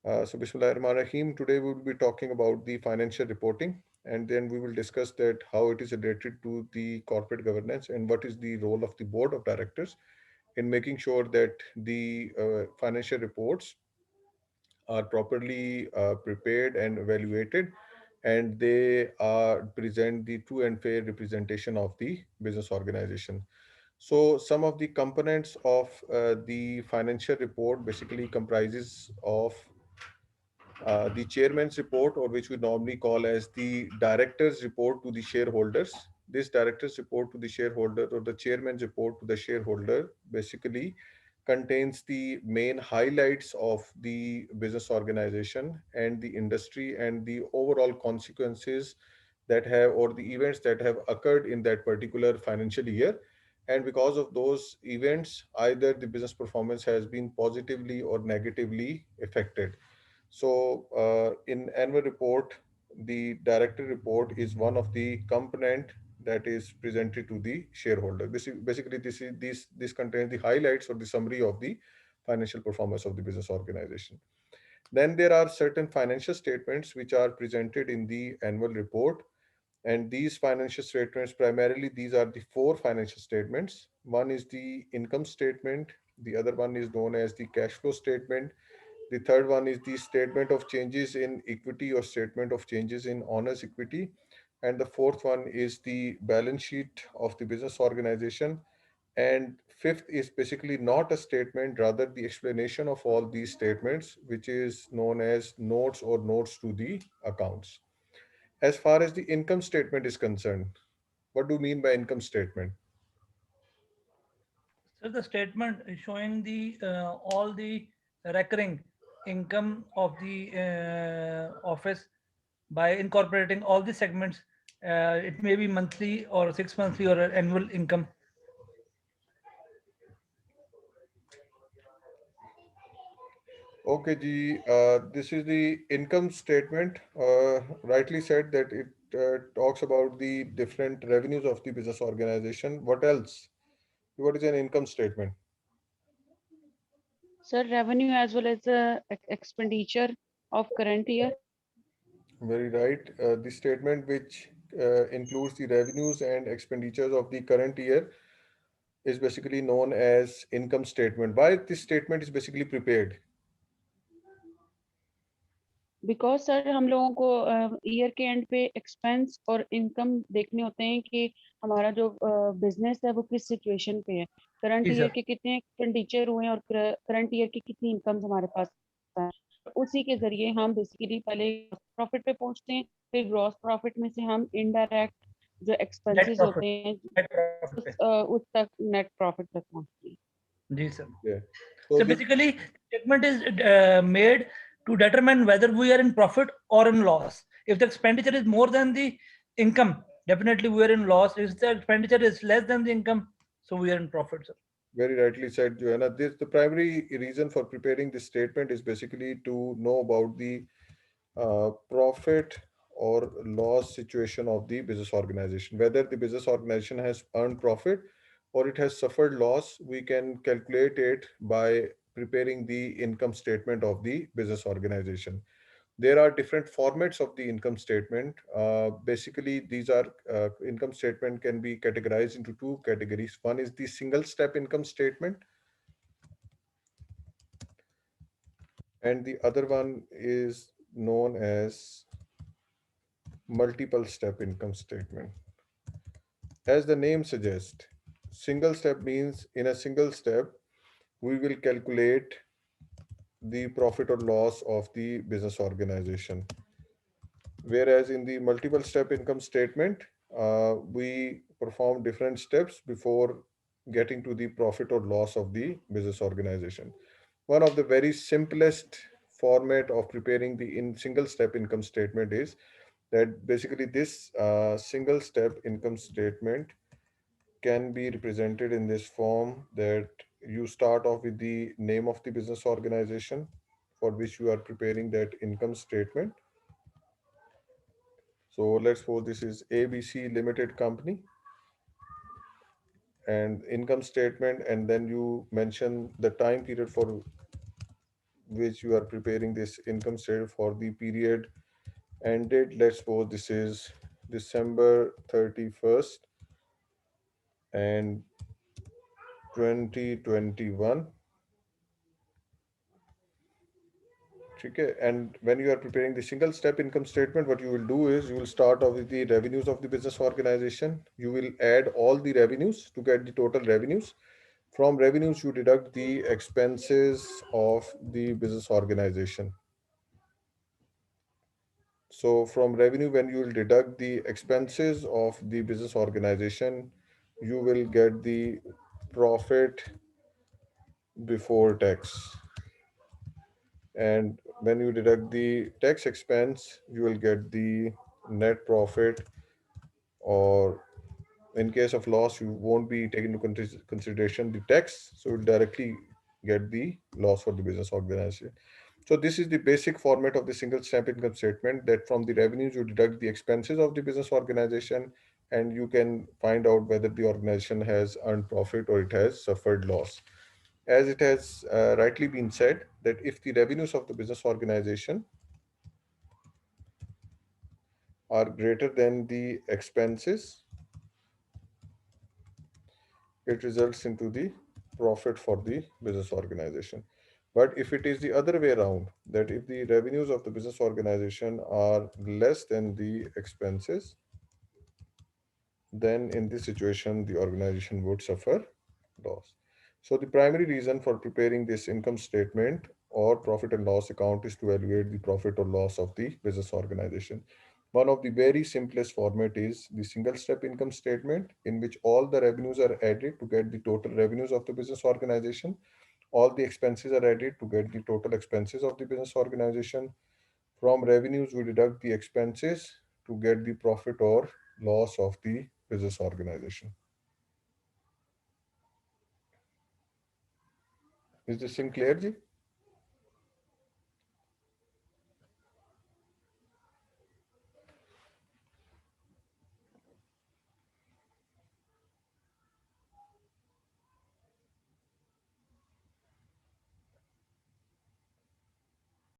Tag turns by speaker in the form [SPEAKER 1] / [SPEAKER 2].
[SPEAKER 1] So Bismillahirrahmanirrahim. Today we will be talking about the financial reporting, and then we will discuss that how it is related to the corporate governance and what is the role of the board of directors in making sure that the financial reports are properly prepared and evaluated, and they present the true and fair representation of the business organization. So some of the components of the financial report basically comprises of the chairman's report, or which we normally call as the director's report to the shareholders. This director's report to the shareholder, or the chairman's report to the shareholder, basically contains the main highlights of the business organization and the industry and the overall consequences that have, or the events that have occurred in that particular financial year. And because of those events, either the business performance has been positively or negatively affected. So, in annual report, the director report is one of the component that is presented to the shareholder. This is basically this contains the highlights or the summary of the financial performance of the business organization. Then there are certain financial statements which are presented in the annual report, and these financial statements, primarily these are the four financial statements. One is the income statement, the other one is known as the cash flow statement, the third one is the statement of changes in equity or statement of changes in owner's equity. And the fourth one is the balance sheet of the business organization. And fifth is basically not a statement, rather the explanation of all these statements, which is known as notes or notes to the accounts. As far as the income statement is concerned, what do you mean by income statement?
[SPEAKER 2] So the statement is showing the all the recurring income of the office by incorporating all the segments. It may be monthly or 6 monthly or annual income.
[SPEAKER 1] Okay, Ji, this is the income statement. Rightly said that it talks about the different revenues of the business organization. What else? What is an income statement?
[SPEAKER 3] Sir, revenue as well as the expenditure of current year.
[SPEAKER 1] Very right. The statement which includes the revenues and expenditures of the current year is basically known as income statement. Why this statement is basically prepared?
[SPEAKER 3] Because sir हम लोगों को year के and पे expense और income देखने होते हैं कि हमारा जो बिजनेस है वो किस सिचुएशन पे है, करंट
[SPEAKER 2] जी
[SPEAKER 3] ईयर
[SPEAKER 2] सर।
[SPEAKER 3] के कितने एक्सपेंडिचर हुए हैं और करंट ईयर की कितनी इनकम्स हमारे पास है। उसी के जरिए हम बेसिकली पहले प्रॉफिट पे पहुंचते हैं, फिर ग्रॉस प्रॉफिट में से हम इनडायरेक्ट जो
[SPEAKER 2] नेट
[SPEAKER 3] एक्सपेंसेस
[SPEAKER 2] प्रॉफिट।
[SPEAKER 3] होते हैं
[SPEAKER 2] नेट प्रॉफिट पे।
[SPEAKER 3] उस तक नेट प्रॉफिट तक पहुंचते हैं।
[SPEAKER 2] जी sir.
[SPEAKER 1] Yeah. So
[SPEAKER 2] So
[SPEAKER 1] this
[SPEAKER 2] basically, statement is made to determine whether we are in profit or in loss. If the expenditure is more than the income, definitely we are in loss. If the expenditure is less than the income, so we are in profit, sir.
[SPEAKER 1] very rightly said, Joanna. This the primary reason for preparing this statement is basically to know about the profit or loss situation of the business organization. Whether the business organization has earned profit or it has suffered loss, we can calculate it by preparing the income statement of the business organization. There are different formats of the income statement. Basically, these are income statement can be categorized into two categories. One is the single step income statement, and the other one is known as multiple step income statement. As the name suggests, single step means in a single step, we will calculate the profit or loss of the business organization. Whereas in the multiple step income statement, we perform different steps before getting to the profit or loss of the business organization. One of the very simplest format of preparing the in single step income statement is that basically this single step income statement can be represented in this form, that you start off with the name of the business organization for which you are preparing that income statement. So let's suppose this is ABC Limited Company and income statement, and then you mention the time period for which you are preparing this income statement for the period ended, let's suppose this is December 31st and 2021. Okay. And when you are preparing the single step income statement, what you will do is you will start off with the revenues of the business organization. You will add all the revenues to get the total revenues. From revenues, you deduct the expenses of the business organization. So from revenue, when you will deduct the expenses of the business organization, you will get the profit before tax. And when you deduct the tax expense, you will get the net profit, or in case of loss, you won't be taking into consideration the tax, so you directly get the loss for the business organization. So this is the basic format of the single stamp income statement, that from the revenues you deduct the expenses of the business organization, and you can find out whether the organization has earned profit or it has suffered loss. As it has rightly been said, that if the revenues of the business organization are greater than the expenses, it results into the profit for the business organization. But if it is the other way around, that if the revenues of the business organization are less than the expenses, then in this situation, the organization would suffer loss. So the primary reason for preparing this income statement or profit and loss account is to evaluate the profit or loss of the business organization. One of the very simplest format is the single step income statement, in which all the revenues are added to get the total revenues of the business organization. All the expenses are added to get the total expenses of the business organization. From revenues, we deduct the expenses to get the profit or loss of the business organization. Is this thing clear, Ji?